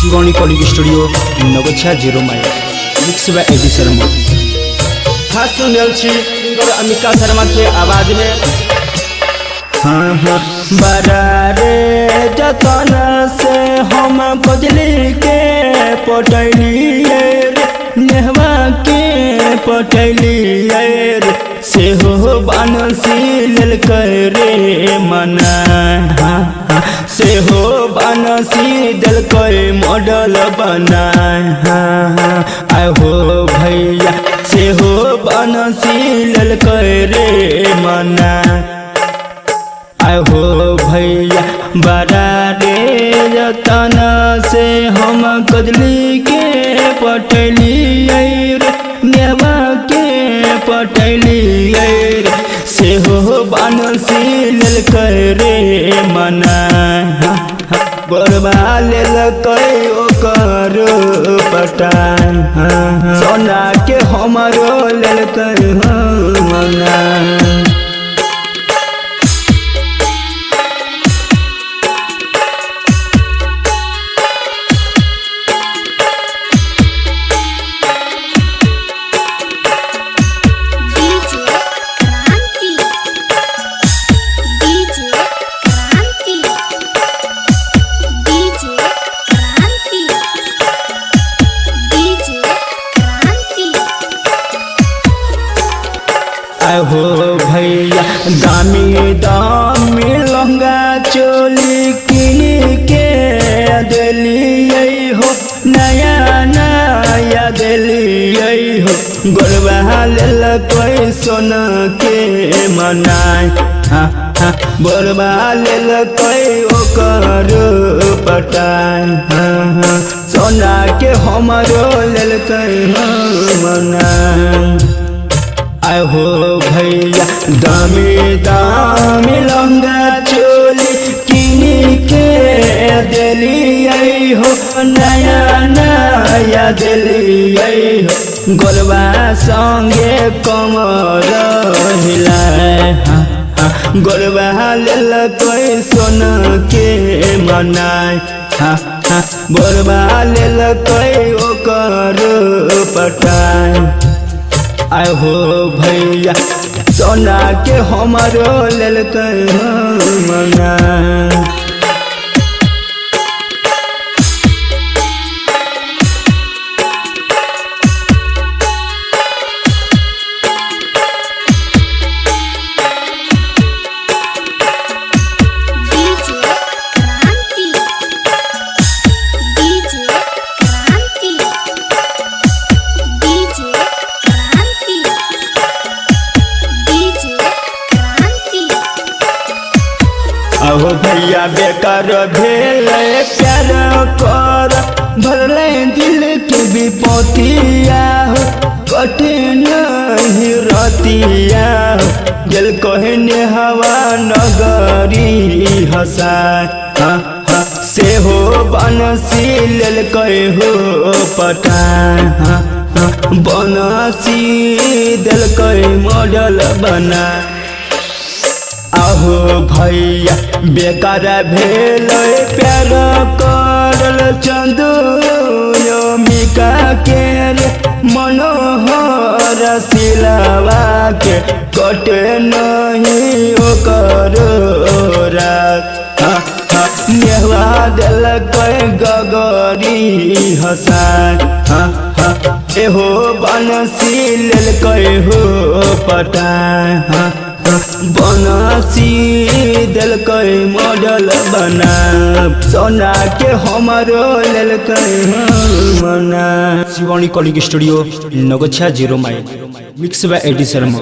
Shivani calling studio नाughichiya 0 माइल mix by AD Sharma. खास सुनल छी सिंगर अमिका शर्मा के आवाज में। बारा रे जतन से हम कजली के पटैलिए नेहवा के पटैलिए से हो बानसी ललकै रे मना से हो बानसी दलकै मॉडल बना आय हो भैया से हो बानसी ललकै रे मना आय हो भैया। बारा रे जतन से हम कजली के पटैलिए नेवा के पटैलिए से हो बानसी ललकै रे मना गोरबा लेलकै ओकर पटाय सोना के हमरो लेलकै मना। आय हो भैया दामी दामी लहंगा चोली किन के दिलिए हो नया नया दिलिए हो गोरबा लेलकै सोना के मनाय गोरबा लेलकै ओकर पटाय सोना के हमरो लेलकै मनाय। आय हो भैया दामी दामी लहंगा चोली किन के दिलिए हो नया नया दिलिए हो गोलबा संगे कमर हिलाए गोलबा लेलकै सोना के मनाय गोलबा लेलकै ओकर पटाय आय हो भैया सोना के हमरो लेलकै मना। आहो भैया बेकार भेल प्यार कर भरले दिल के विपतिया कटे नहीं रतिया दिल कहने हवा नगरी हंसा से हो बनसी ललकै हो पटाय बनसी दिलकै मॉडल बना। आहो भैया बेकार भेल प्यार करल चंदू अमिका के रे मनोहर सिलावा के कटे नहीं ओकर रात नेहवा दिलकै गगरी हंसाय एहो बनसी लेलकै हो पटाय बनसी दिलकै मॉडल बना सोना के हमरो लेलकै मना। शिवानी कॉलिंग स्टूडियो नाughichiya 0 माइल मिक्स बाय AD शर्मा।